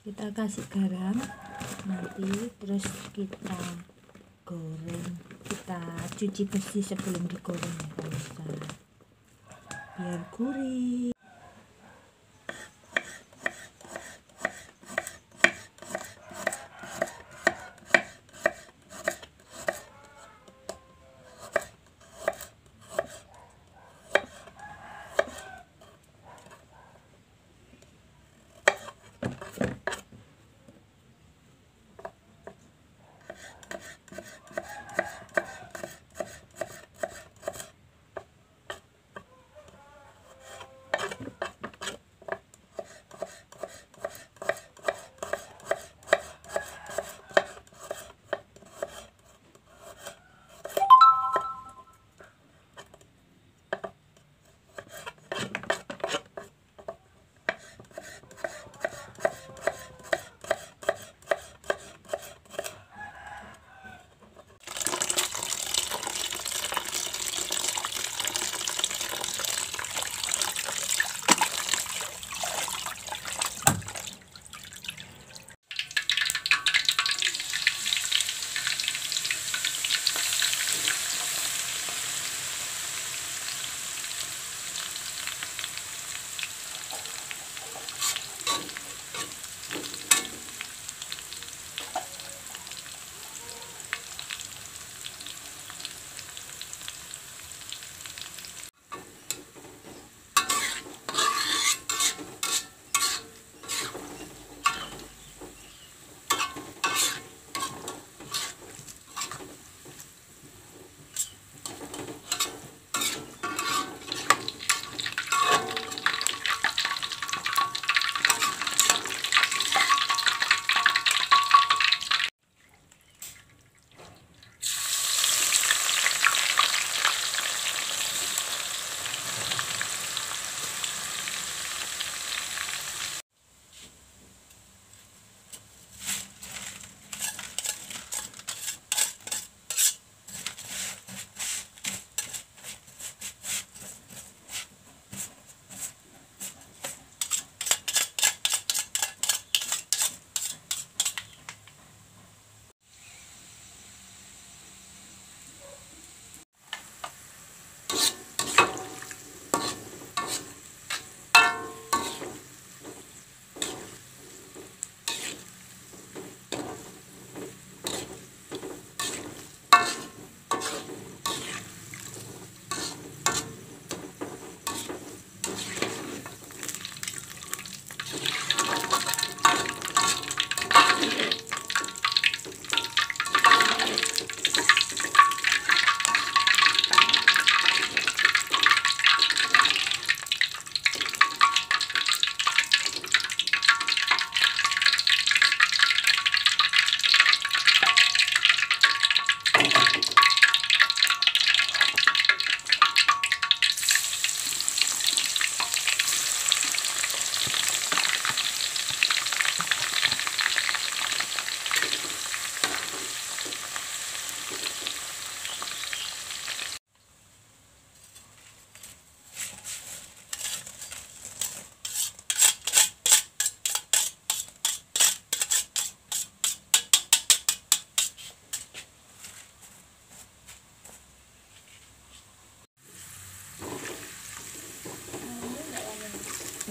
Kita kasih garam nanti, terus kita goreng, kita cuci bersih sebelum digoreng ya pemirsa, biar gurih.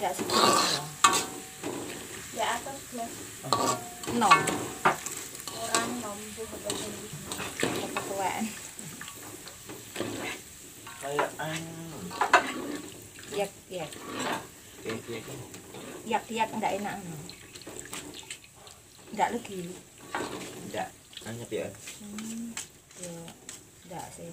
Enggak segini ya atas gelas nom orang nombu ketuaan kayak yak enggak enak enggak lagi enggak hanya biar ya enggak sih.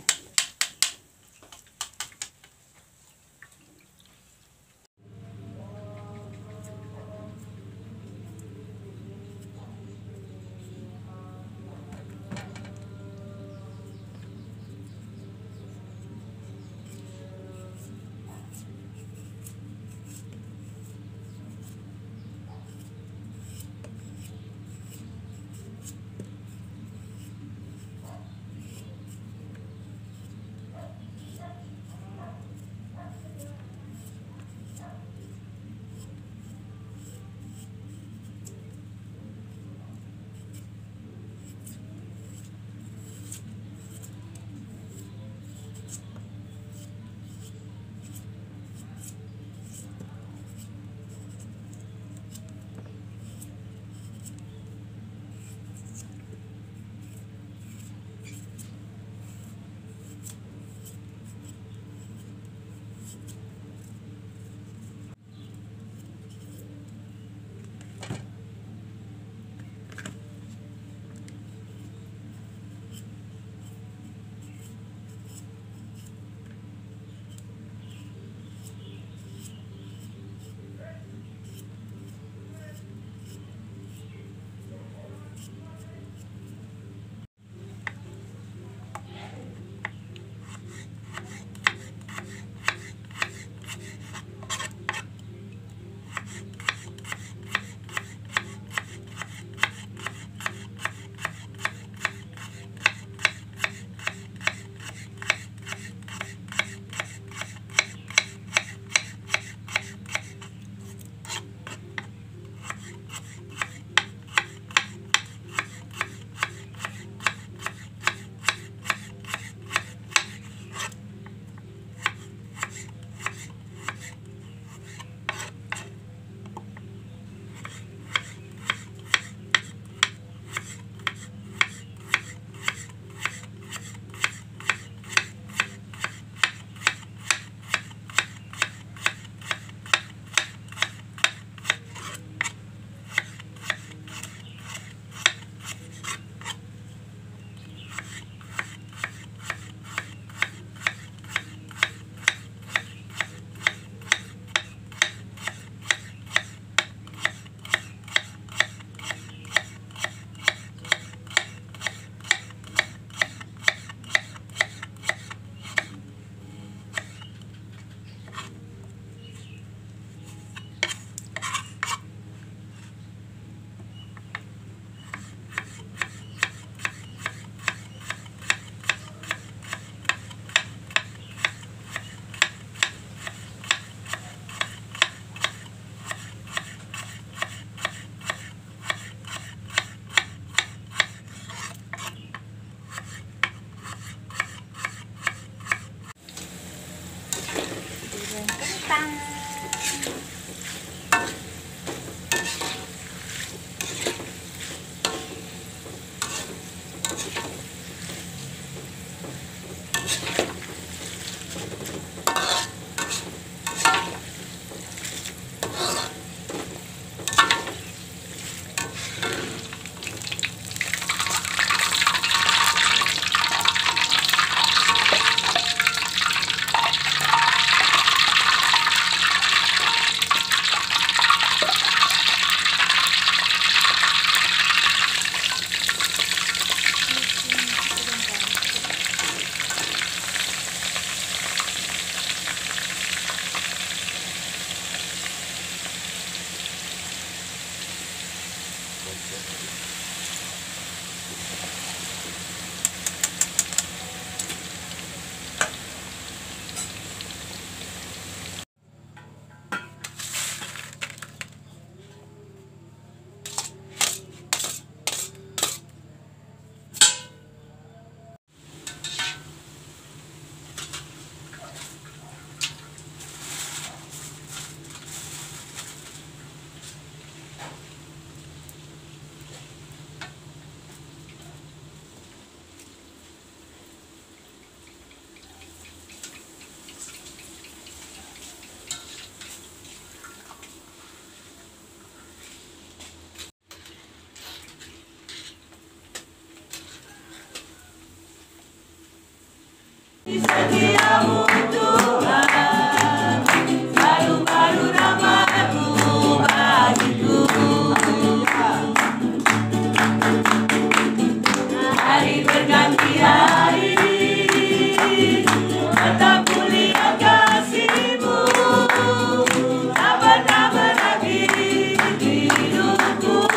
Setiamu Tuhan, selalu baru nama-Mu bagiku. Hari berganti hari, tetap mulia kasih-Mu, tak pernah berakhir di hidupku.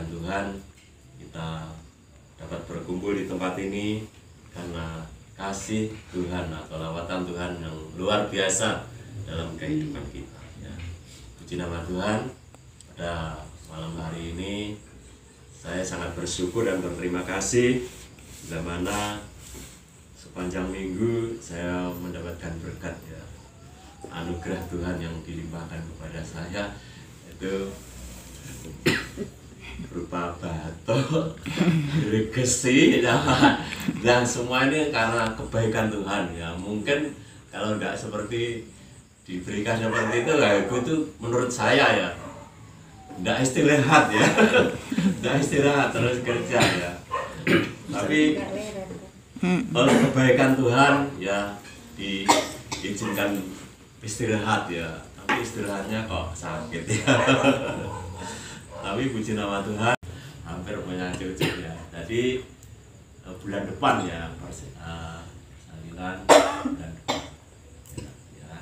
Tuhan, kita dapat berkumpul di tempat ini karena kasih Tuhan atau lawatan Tuhan yang luar biasa dalam kehidupan kita. Ya. Puji nama Tuhan. Pada malam hari ini saya sangat bersyukur dan berterima kasih bila mana sepanjang minggu saya mendapatkan berkat, ya, anugerah Tuhan yang dilimpahkan kepada saya, itu berupa batok, regesi, dan semua ini karena kebaikan Tuhan. Ya, mungkin kalau nggak seperti diberikan seperti itu, ya, itu menurut saya ya nggak istirahat, ya, nggak istirahat, terus kerja, ya. Tapi oleh kebaikan Tuhan, ya, diizinkan istirahat, ya. Tapi istirahatnya kok sakit, ya. Tapi puji nama Tuhan, hampir punya cucu, ya. Jadi bulan depan, ya, persalinan, dan ya,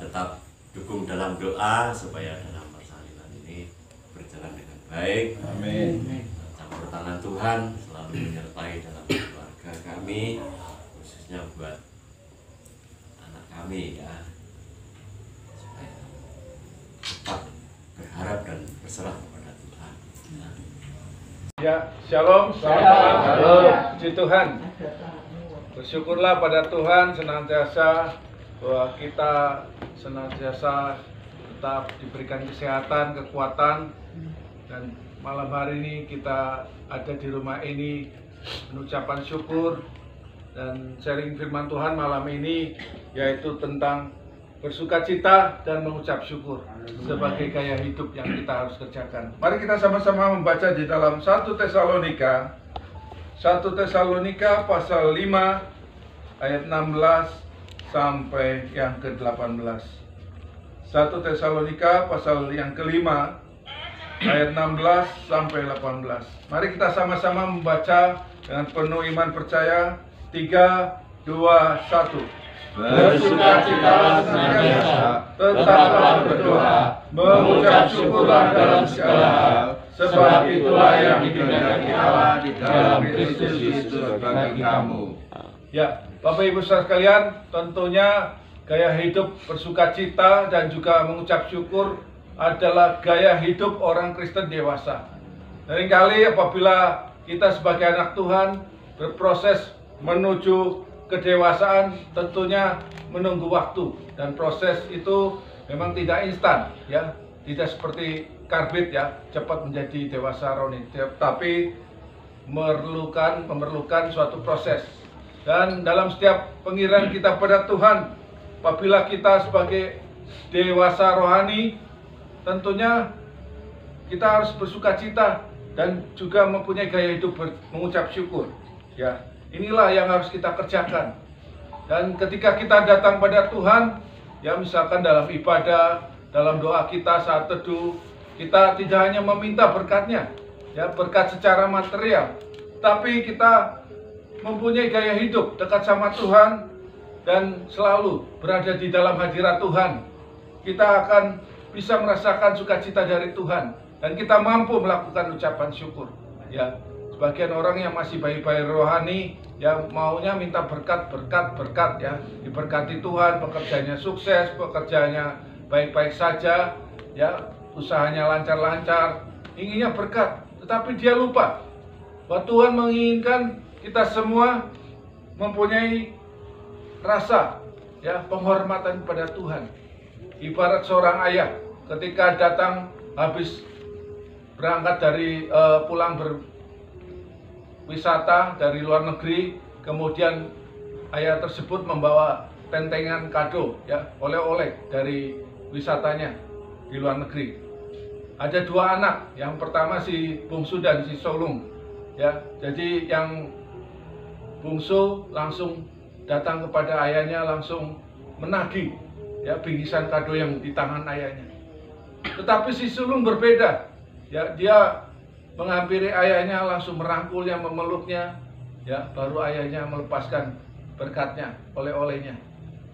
tetap dukung dalam doa supaya dalam persalinan ini berjalan dengan baik. Amin. Campur tangan Tuhan selalu menyertai dalam keluarga kami, khususnya buat anak kami, ya, supaya tetap berharap dan berserah kepada Tuhan. Ya, shalom, selamat malam, puji Tuhan. Bersyukurlah pada Tuhan senantiasa bahwa kita senantiasa tetap diberikan kesehatan, kekuatan, dan malam hari ini kita ada di rumah ini mengucapkan syukur dan sharing firman Tuhan malam ini, yaitu tentang bersukacita dan mengucap syukur sebagai gaya hidup yang kita harus kerjakan. Mari kita sama-sama membaca di dalam 1 Tesalonika pasal 5 ayat 16 sampai yang ke-18. 1 Tesalonika pasal yang kelima ayat 16 sampai 18. Mari kita sama-sama membaca dengan penuh iman percaya. 3, 2, 1. Bersukacitalah senantiasa, tetaplah berdoa, mengucap syukurlah dalam segala hal, sebab itulah yang dikehendaki Allah di dalam Kristus Yesus bagi kamu. Ya, Bapak Ibu saudara sekalian, tentunya gaya hidup bersukacita dan juga mengucap syukur adalah gaya hidup orang Kristen dewasa. Seringkali apabila kita sebagai anak Tuhan berproses menuju kedewasaan, tentunya menunggu waktu, dan proses itu memang tidak instan, ya, tidak seperti karbit, ya, cepat menjadi dewasa rohani, tapi memerlukan suatu proses. Dan dalam setiap pengirian kita pada Tuhan, apabila kita sebagai dewasa rohani, tentunya kita harus bersukacita dan juga mempunyai gaya hidup mengucap syukur. Ya, inilah yang harus kita kerjakan. Dan ketika kita datang pada Tuhan, ya misalkan dalam ibadah, dalam doa kita saat teduh, kita tidak hanya meminta berkatnya, ya berkat secara material, tapi kita mempunyai gaya hidup dekat sama Tuhan dan selalu berada di dalam hadirat Tuhan. Kita akan bisa merasakan sukacita dari Tuhan dan kita mampu melakukan ucapan syukur. Ya, sebagian orang yang masih bayi-bayi rohani, yang maunya minta berkat ya, diberkati Tuhan, pekerjaannya sukses, pekerjaannya baik-baik saja, ya usahanya lancar-lancar, inginnya berkat, tetapi dia lupa bahwa Tuhan menginginkan kita semua mempunyai rasa ya penghormatan kepada Tuhan. Ibarat seorang ayah ketika datang habis berangkat dari pulang berwisata dari luar negeri, kemudian ayah tersebut membawa tentengan kado ya, oleh-oleh dari wisatanya di luar negeri. Ada dua anak, yang pertama si bungsu dan si sulung ya. Jadi yang bungsu langsung datang kepada ayahnya, langsung menagih ya bingkisan kado yang di tangan ayahnya. Tetapi si sulung berbeda ya, dia menghampiri ayahnya, langsung merangkulnya, memeluknya ya, baru ayahnya melepaskan berkatnya, oleh-olehnya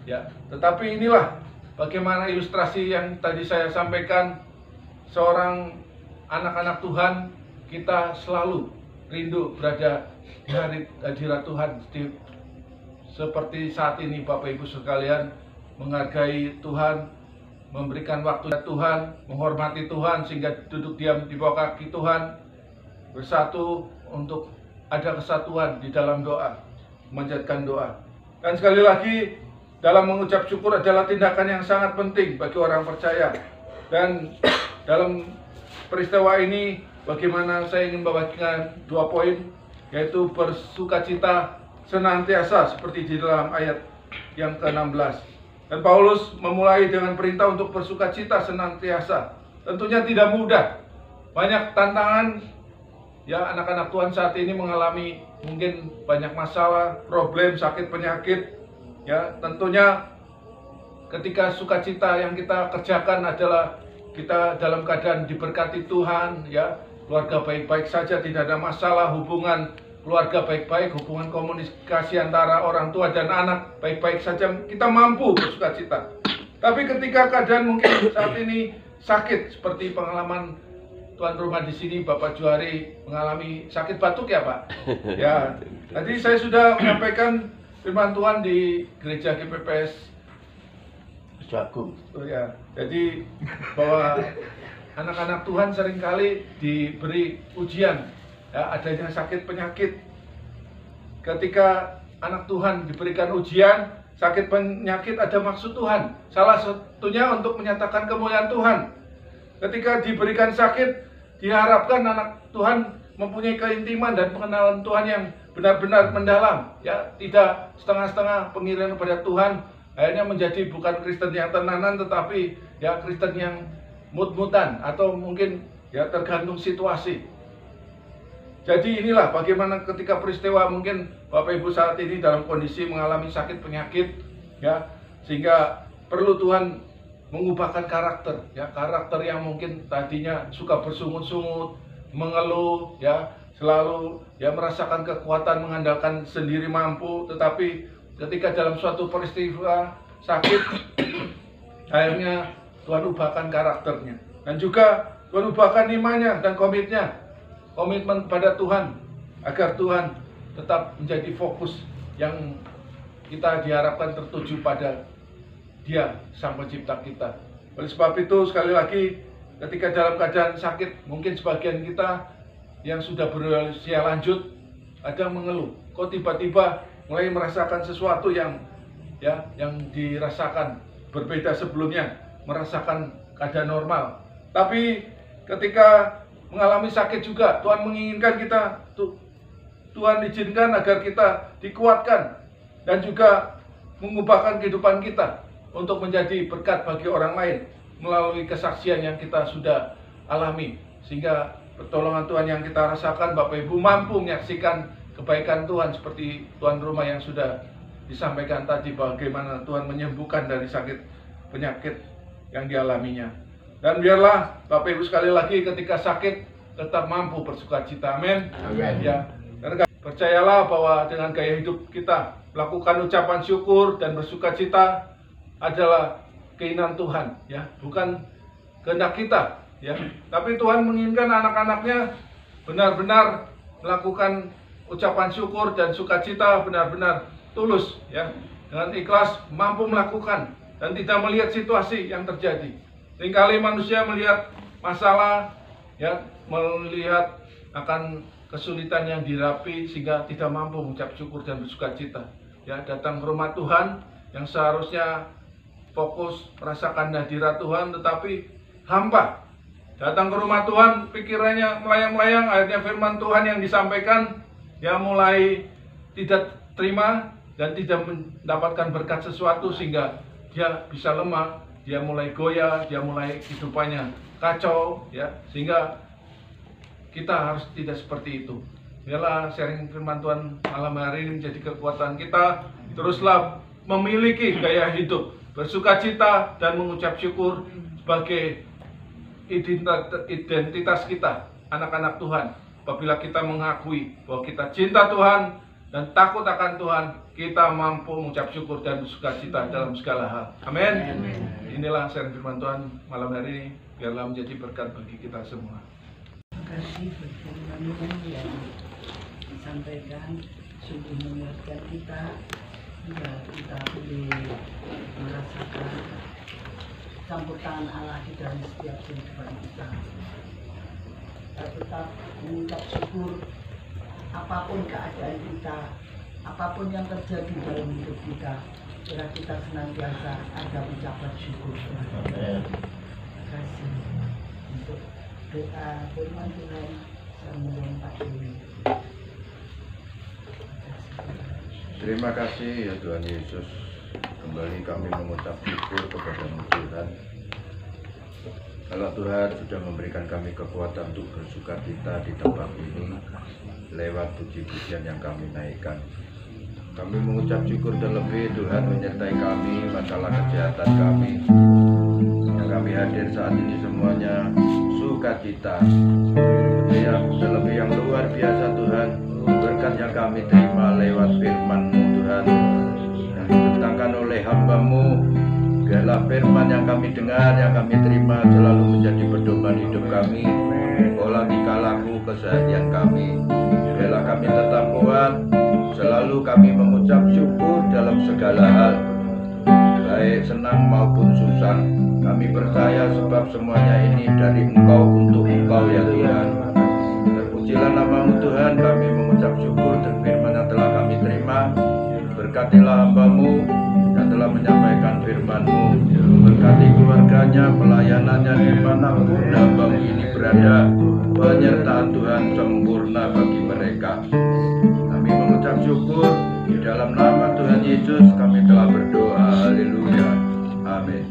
ya. Tetapi inilah bagaimana ilustrasi yang tadi saya sampaikan, seorang anak-anak Tuhan, kita selalu rindu berada di hadirat Tuhan. Seperti saat ini Bapak Ibu sekalian, menghargai Tuhan, memberikan waktu Tuhan, menghormati Tuhan sehingga duduk diam di bawah kaki Tuhan, bersatu untuk ada kesatuan di dalam doa, memanjatkan doa. Dan sekali lagi, dalam mengucap syukur adalah tindakan yang sangat penting bagi orang percaya. Dan dalam peristiwa ini, bagaimana saya ingin membagikan 2 poin, yaitu bersukacita senantiasa seperti di dalam ayat yang ke-16. Dan Paulus memulai dengan perintah untuk bersukacita senantiasa. Tentunya tidak mudah. Banyak tantangan ya, anak-anak Tuhan saat ini mengalami mungkin banyak masalah, problem, sakit, penyakit. Ya, tentunya ketika sukacita yang kita kerjakan adalah kita dalam keadaan diberkati Tuhan, ya, keluarga baik-baik saja, tidak ada masalah, hubungan keluarga baik-baik, hubungan komunikasi antara orang tua dan anak baik-baik saja, kita mampu bersukacita. Tapi ketika keadaan mungkin saat ini sakit, seperti pengalaman tuan rumah di sini, Bapak Juari mengalami sakit batuk ya Pak? Ya, tadi saya sudah menyampaikan firman Tuhan di gereja GPPS Agung. Oh ya, jadi bahwa anak-anak Tuhan seringkali diberi ujian, ya, adanya sakit penyakit. Ketika anak Tuhan diberikan ujian, sakit penyakit, ada maksud Tuhan. Salah satunya untuk menyatakan kemuliaan Tuhan. Ketika diberikan sakit, diharapkan anak Tuhan mempunyai keintiman dan pengenalan Tuhan yang benar-benar mendalam, ya, tidak setengah-setengah pengiringan kepada Tuhan. Akhirnya menjadi bukan Kristen yang tenanan, tetapi ya Kristen yang mut-mutan atau mungkin ya tergantung situasi. Jadi inilah bagaimana ketika peristiwa mungkin Bapak Ibu saat ini dalam kondisi mengalami sakit penyakit, ya, sehingga perlu Tuhan mengubahkan karakter, ya, karakter yang mungkin tadinya suka bersungut-sungut, mengeluh, ya, selalu ya merasakan kekuatan, mengandalkan sendiri mampu, tetapi ketika dalam suatu peristiwa sakit, akhirnya Tuhan ubahkan karakternya. Dan juga Tuhan ubahkan imannya dan komitmen pada Tuhan, agar Tuhan tetap menjadi fokus yang kita diharapkan tertuju pada Dia, Sang Pencipta kita. Oleh sebab itu, sekali lagi, ketika dalam keadaan sakit, mungkin sebagian kita yang sudah berusia lanjut, ada mengeluh, kok tiba-tiba mulai merasakan sesuatu yang dirasakan berbeda sebelumnya, merasakan keadaan normal. Tapi ketika mengalami sakit juga, Tuhan menginginkan kita, Tuhan izinkan agar kita dikuatkan dan juga mengubahkan kehidupan kita. untuk menjadi berkat bagi orang lain melalui kesaksian yang kita sudah alami, sehingga pertolongan Tuhan yang kita rasakan, Bapak Ibu mampu menyaksikan kebaikan Tuhan seperti tuan rumah yang sudah disampaikan tadi, bagaimana Tuhan menyembuhkan dari sakit penyakit yang dialaminya. Dan biarlah Bapak Ibu sekali lagi ketika sakit tetap mampu bersukacita. Amin. Ya, karena percayalah bahwa dengan gaya hidup kita melakukan ucapan syukur dan bersukacita adalah keinginan Tuhan, ya, bukan kehendak kita, ya. Tapi Tuhan menginginkan anak-anaknya benar-benar melakukan ucapan syukur dan sukacita benar-benar tulus, ya, dengan ikhlas mampu melakukan dan tidak melihat situasi yang terjadi. Seringkali manusia melihat masalah, ya, melihat akan kesulitan yang dihadapi sehingga tidak mampu mengucap syukur dan bersukacita. Ya, datang ke rumah Tuhan yang seharusnya fokus merasakan hadirat Tuhan, tetapi hampa. Datang ke rumah Tuhan, pikirannya melayang-layang, akhirnya firman Tuhan yang disampaikan, dia mulai tidak terima dan tidak mendapatkan berkat sesuatu sehingga dia bisa lemah, dia mulai goyah, dia mulai kehidupannya kacau, ya, sehingga kita harus tidak seperti itu. Biarlah sharing firman Tuhan malam hari ini menjadi kekuatan kita. Teruslah memiliki gaya hidup bersukacita dan mengucap syukur sebagai identitas kita, anak-anak Tuhan. Apabila kita mengakui bahwa kita cinta Tuhan dan takut akan Tuhan, kita mampu mengucap syukur dan bersukacita dalam segala hal. Amin. Inilah sharing firman Tuhan malam hari ini. Biarlah menjadi berkat bagi kita semua. Terima kasih firman yang disampaikan, sungguh mengingatkan kita hingga kita boleh merasakan campur tangan Allah di dalam setiap kehidupan kita. Kita tetap mengucap syukur apapun keadaan kita, apapun yang terjadi dalam hidup kita, biar kita senantiasa ada ucapan syukur. Terima kasih untuk doa firman Tuhan yang Pak Dewi. Terima kasih ya Tuhan Yesus. Kembali kami mengucap syukur kepada Tuhan. Kalau Tuhan sudah memberikan kami kekuatan untuk bersukacita di tempat ini lewat puji-pujian yang kami naikkan. Kami mengucap syukur terlebih Tuhan menyertai kami masalah kesehatan kami. Yang kami hadir saat ini semuanya sukacita. Yang terlebih yang luar biasa Tuhan, berkat yang kami terima lewat firman-Mu Tuhan yang dibentangkan oleh hamba-Mu. Biarlah firman yang kami dengar, yang kami terima selalu menjadi pedoman hidup kami, pola tingkah laku keseharian kami. Biarlah kami tetap kuat, selalu kami mengucap syukur dalam segala hal, baik senang maupun susah. Kami percaya sebab semuanya ini dari Engkau untuk Engkau ya Tuhan. Terpujilah nama-Mu Tuhan, kami mengucap syukur dan firman yang telah kami terima. Berkatilah hamba-Mu yang telah menyampaikan firman-Mu, berkati keluarganya, pelayanannya dimanapun hamba-Mu ini berada. Penyertaan Tuhan sempurna bagi mereka. Kami mengucap syukur di dalam nama Tuhan Yesus kami telah berdoa. Haleluya. Amin.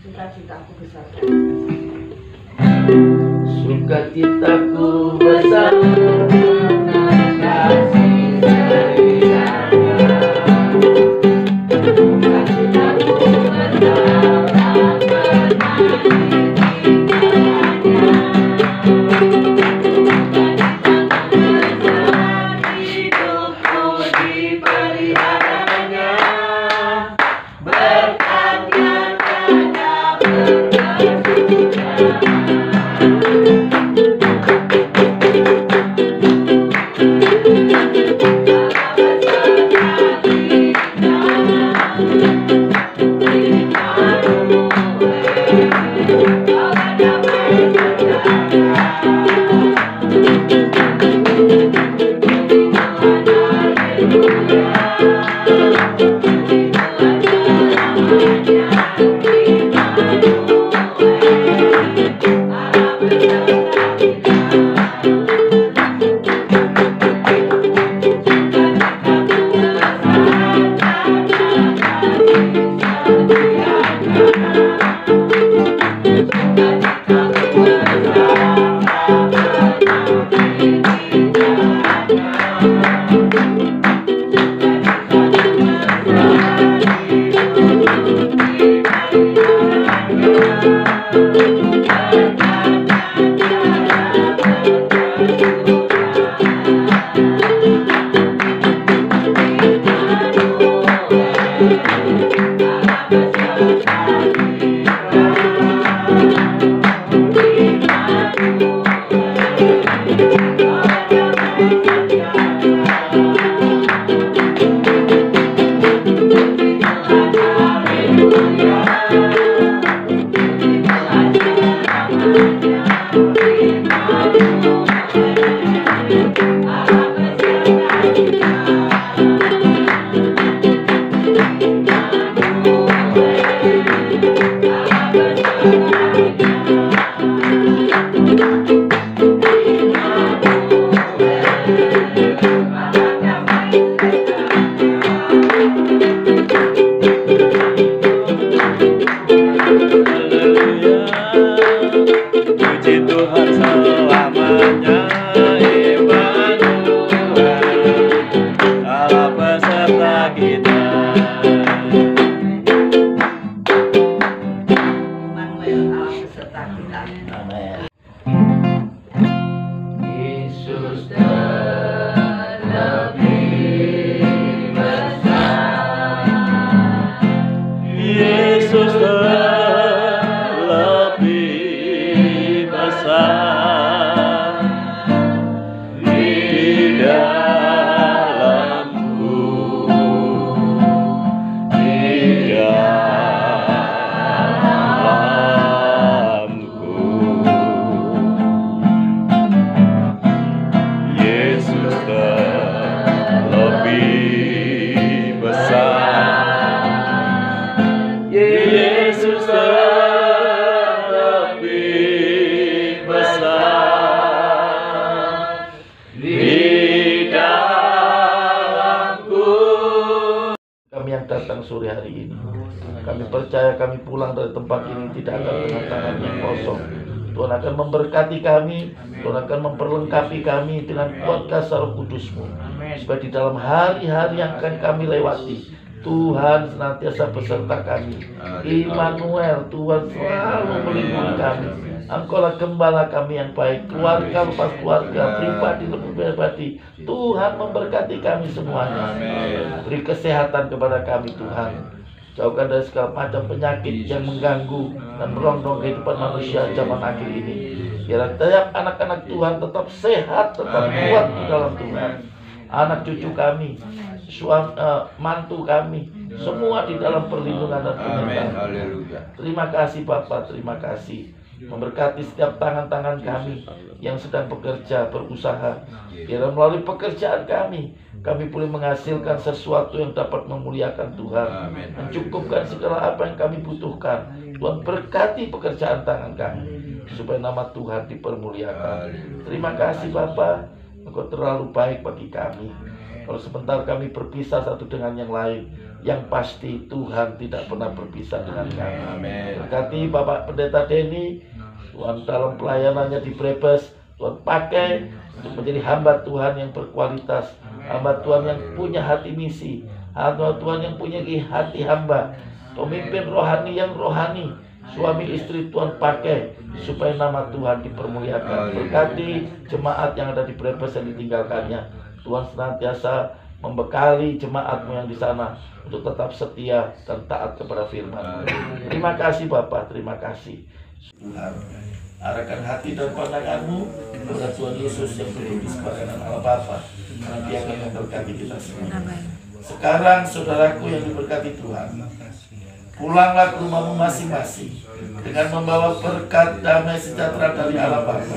Sukacitaku besar. Sukacitaku besar kasih setianya. Sukacitaku besar hidupku dipeliharanya, berkatnya tiada berkesudahan. Puji Tuhan selamanya, Immanuel, Allah beserta kita. Immanuel, Allah beserta kita. Amin. Yesus terlebih besar. Yesus terlebih besar di dalamku, di dalamku. Yesus terlebih besar. Yesus terlebih besar di dalamku. Kami yang datang sore hari ini, kami percaya kami pulang dari tempat ini tidak akan dengan tangan yang kosong. Tuhan akan memberkati kami, Tuhan akan memperlengkapi kami dengan kuat kasar Roh Kudus-Mu, supaya di dalam hari-hari yang akan kami lewati, Tuhan senantiasa beserta kami. Immanuel, Tuhan selalu melindungi kami. Engkaulah gembala kami yang baik, keluarga lepas keluarga, pribadi lepas pribadi. Tuhan memberkati kami semuanya. Beri kesehatan kepada kami, Tuhan. Jauhkan dari segala macam penyakit yang mengganggu dan merondong kehidupan manusia zaman akhir ini. Biar setiap anak-anak Tuhan tetap sehat, tetap kuat di dalam Tuhan. Anak cucu kami, mantu kami, semua di dalam perlindungan dan penyertaan. Terima kasih Bapak, terima kasih. Memberkati setiap tangan-tangan kami yang sedang bekerja, berusaha. Biar melalui pekerjaan kami boleh menghasilkan sesuatu yang dapat memuliakan Tuhan, mencukupkan segala apa yang kami butuhkan. Tuhan berkati pekerjaan tangan kami, supaya nama Tuhan dipermuliakan. Terima kasih Bapa, Engkau terlalu baik bagi kami. Kalau sebentar kami berpisah satu dengan yang lain, yang pasti Tuhan tidak pernah berpisah dengan kami. Berkati Bapak Pendeta Denny, Tuhan dalam pelayanannya di Brebes, Tuhan pakai untuk menjadi hamba Tuhan yang berkualitas, hamba Tuhan yang punya hati misi, hamba Tuhan yang punya hati hamba, pemimpin rohani yang rohani. Suami istri Tuhan pakai supaya nama Tuhan dipermuliakan. Berkati jemaat yang ada di Brebes yang ditinggalkannya. Tuhan senantiasa membekali jemaatmu yang di sana untuk tetap setia dan taat kepada firman. Terima kasih Bapak, terima kasih. Tuhan, arahkan hati dan pandanganmu kepada Tuhan Yesus yang duduk di sebelah kanan Allah Bapa. Nanti akan memberkati kita semua. Sekarang saudaraku yang diberkati Tuhan, pulanglah ke rumahmu masing-masing dengan membawa berkat damai sejahtera dari Allah Bapa,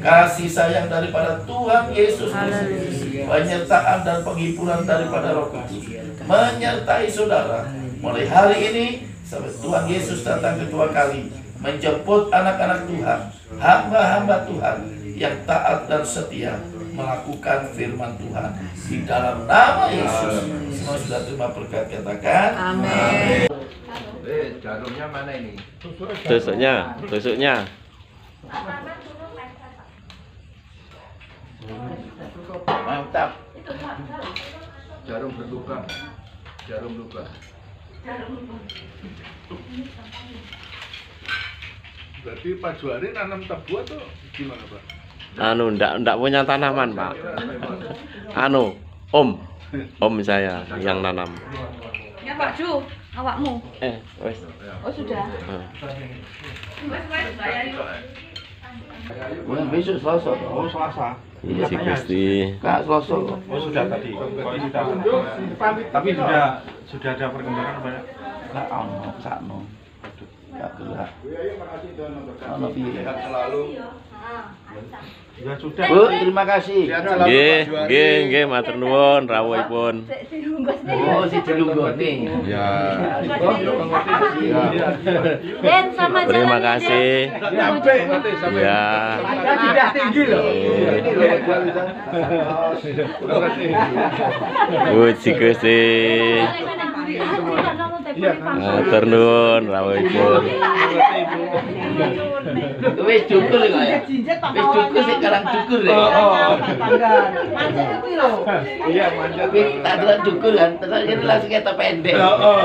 kasih sayang daripada Tuhan Yesus Kristus, penyertaan dan penghiburan daripada Roh Kudus menyertai saudara mulai hari ini sampai Tuhan Yesus datang kedua kali menjemput anak-anak Tuhan, hamba-hamba Tuhan yang taat dan setia melakukan firman Tuhan di dalam nama Yesus. Semua sudah terima berkat, katakan amin. Jarumnya mana ini? Tusuknya. Mantap. Jarum berlubang. Jarum lubang. Berarti Pak Juari nanam tebu atau gimana Pak? Ndak punya tanaman Pak. Om saya yang nanam. Ya Pak Ju, awakmu. Wes. Oh sudah. Bulan besok Selasa. Oh Selasa. Iya sih Gusti. Kak Selasa. Oh sudah tadi. Tapi sudah ada perkembangan banyak. Kak Sakno. Gak gerak. makasih Tuhan memberkati. Ono piye? Sehat selalu. Ya sudah. Bu, terima kasih. Sehat selalu. Nggih, Pak Juari. nggih, nggih, matur nuwun rawuhipun. Oh, si dilunggoni. Ya. Den sama Terima kasih. Ya. Sudah tinggi loh. Puji Gusti. Matur nuwun rawuhipun. Wis cukur kok ya. Wis cukur sik karang cukur ya. Manjat kuwi lho. Iya, manjat. Wis tak delok cukur kan, terus ini langsung kita pendek. Oh.